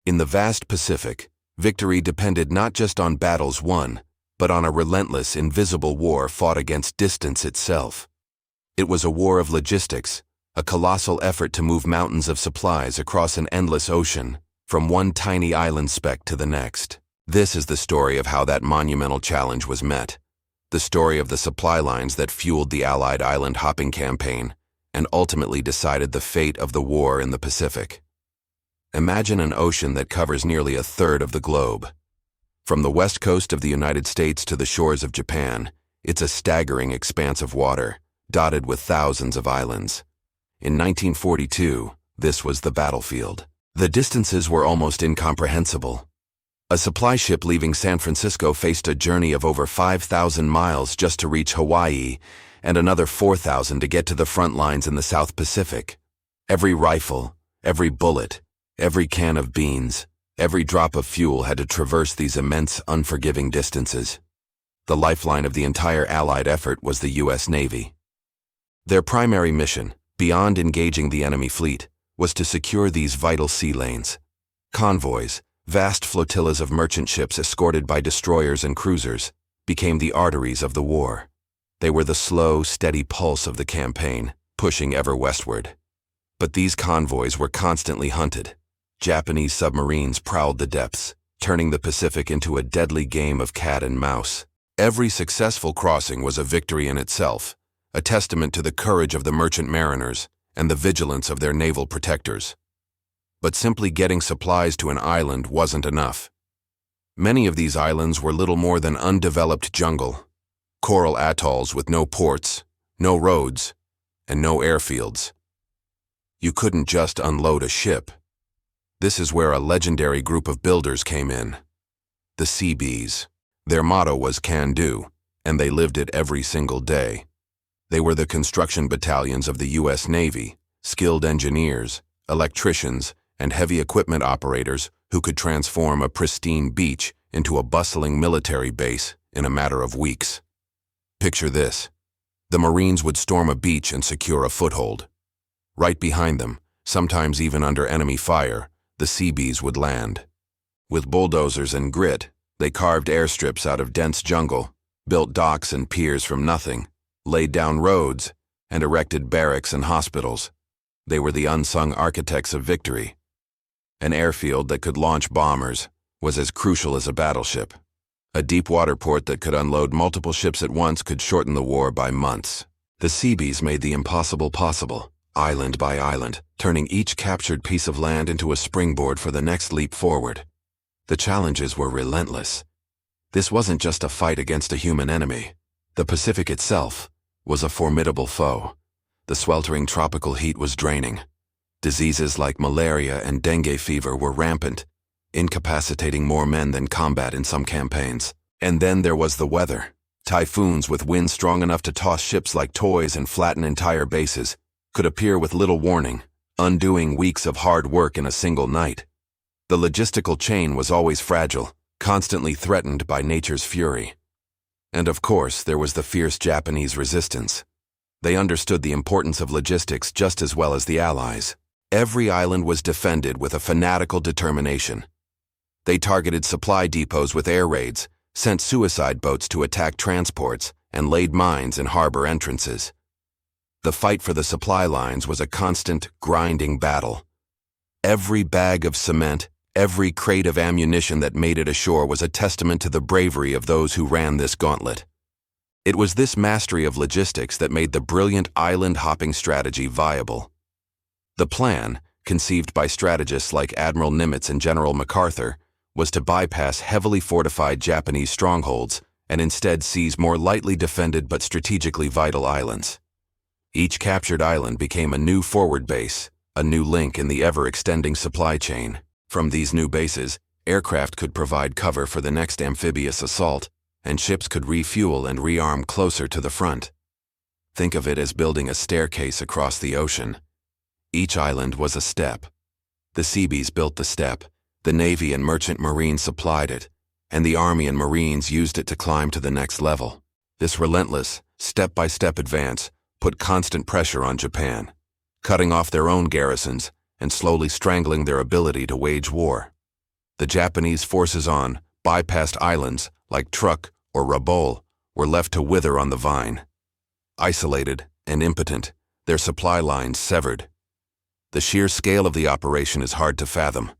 In the vast Pacific, victory depended not just on battles won, but on a relentless, invisible war fought against distance itself. It was a war of logistics, a colossal effort to move mountains of supplies across an endless ocean, from one tiny island speck to the next. This is the story of how that monumental challenge was met, the story of the supply lines that fueled the Allied island hopping campaign and ultimately decided the fate of the war in the Pacific. Imagine an ocean that covers nearly a third of the globe. From the west coast of the United States to the shores of Japan, it's a staggering expanse of water, dotted with thousands of islands. In 1942, this was the battlefield. The distances were almost incomprehensible. A supply ship leaving San Francisco faced a journey of over 5,000 miles just to reach Hawaii, and another 4,000 to get to the front lines in the South Pacific. Every rifle, every bullet, every can of beans, every drop of fuel had to traverse these immense, unforgiving distances. The lifeline of the entire Allied effort was the U.S. Navy. Their primary mission, beyond engaging the enemy fleet, was to secure these vital sea lanes. Convoys, vast flotillas of merchant ships escorted by destroyers and cruisers, became the arteries of the war. They were the slow, steady pulse of the campaign, pushing ever westward. But these convoys were constantly hunted. Japanese submarines prowled the depths, turning the Pacific into a deadly game of cat and mouse. Every successful crossing was a victory in itself, a testament to the courage of the merchant mariners and the vigilance of their naval protectors. But simply getting supplies to an island wasn't enough. Many of these islands were little more than undeveloped jungle, coral atolls with no ports, no roads, and no airfields. You couldn't just unload a ship. This is where a legendary group of builders came in, the Seabees. Their motto was "can do," and they lived it every single day. They were the construction battalions of the U.S. Navy, skilled engineers, electricians, and heavy equipment operators who could transform a pristine beach into a bustling military base in a matter of weeks. Picture this. The Marines would storm a beach and secure a foothold. Right behind them, sometimes even under enemy fire, the Seabees would land. With bulldozers and grit, they carved airstrips out of dense jungle, built docks and piers from nothing, laid down roads, and erected barracks and hospitals. They were the unsung architects of victory. An airfield that could launch bombers was as crucial as a battleship. A deep-water port that could unload multiple ships at once could shorten the war by months. The Seabees made the impossible possible, island by island, turning each captured piece of land into a springboard for the next leap forward. The challenges were relentless. This wasn't just a fight against a human enemy. The Pacific itself was a formidable foe. The sweltering tropical heat was draining. Diseases like malaria and dengue fever were rampant, incapacitating more men than combat in some campaigns. And then there was the weather. Typhoons with winds strong enough to toss ships like toys and flatten entire bases could appear with little warning, undoing weeks of hard work in a single night. The logistical chain was always fragile, constantly threatened by nature's fury. And of course, there was the fierce Japanese resistance. They understood the importance of logistics just as well as the Allies. Every island was defended with a fanatical determination. They targeted supply depots with air raids, sent suicide boats to attack transports, and laid mines in harbor entrances. The fight for the supply lines was a constant, grinding battle. Every bag of cement, every crate of ammunition that made it ashore was a testament to the bravery of those who ran this gauntlet. It was this mastery of logistics that made the brilliant island-hopping strategy viable. The plan, conceived by strategists like Admiral Nimitz and General MacArthur, was to bypass heavily fortified Japanese strongholds and instead seize more lightly defended but strategically vital islands. Each captured island became a new forward base, a new link in the ever-extending supply chain. From these new bases, aircraft could provide cover for the next amphibious assault, and ships could refuel and rearm closer to the front. Think of it as building a staircase across the ocean. Each island was a step. The Seabees built the step, the Navy and Merchant Marines supplied it, and the Army and Marines used it to climb to the next level. This relentless, step-by-step advance put constant pressure on Japan, cutting off their own garrisons and slowly strangling their ability to wage war. The Japanese forces on bypassed islands like Truk or Rabaul were left to wither on the vine. Isolated and impotent, their supply lines severed. The sheer scale of the operation is hard to fathom.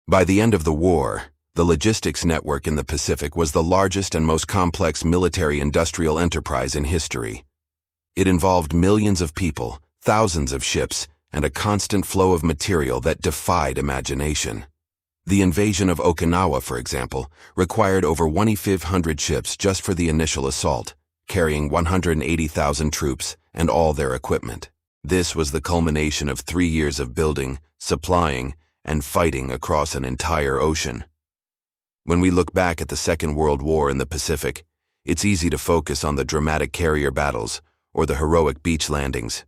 By the end of the war, the logistics network in the Pacific was the largest and most complex military-industrial enterprise in history. It involved millions of people, thousands of ships, and a constant flow of material that defied imagination. The invasion of Okinawa, for example, required over 2,500 ships just for the initial assault, carrying 180,000 troops and all their equipment. This was the culmination of 3 years of building, supplying, and fighting across an entire ocean. When we look back at the Second World War in the Pacific, it's easy to focus on the dramatic carrier battles or the heroic beach landings.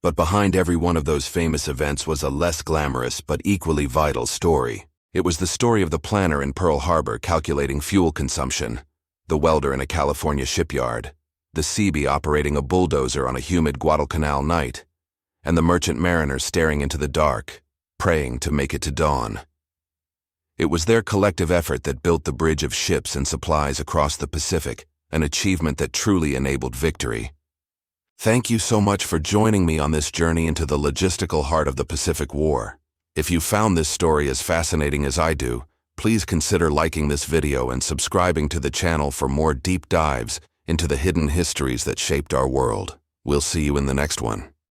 But behind every one of those famous events was a less glamorous but equally vital story. It was the story of the planner in Pearl Harbor calculating fuel consumption, the welder in a California shipyard, the Seabee operating a bulldozer on a humid Guadalcanal night, and the merchant mariner staring into the dark, praying to make it to dawn. It was their collective effort that built the bridge of ships and supplies across the Pacific, an achievement that truly enabled victory. Thank you so much for joining me on this journey into the logistical heart of the Pacific War. If you found this story as fascinating as I do, please consider liking this video and subscribing to the channel for more deep dives into the hidden histories that shaped our world. We'll see you in the next one.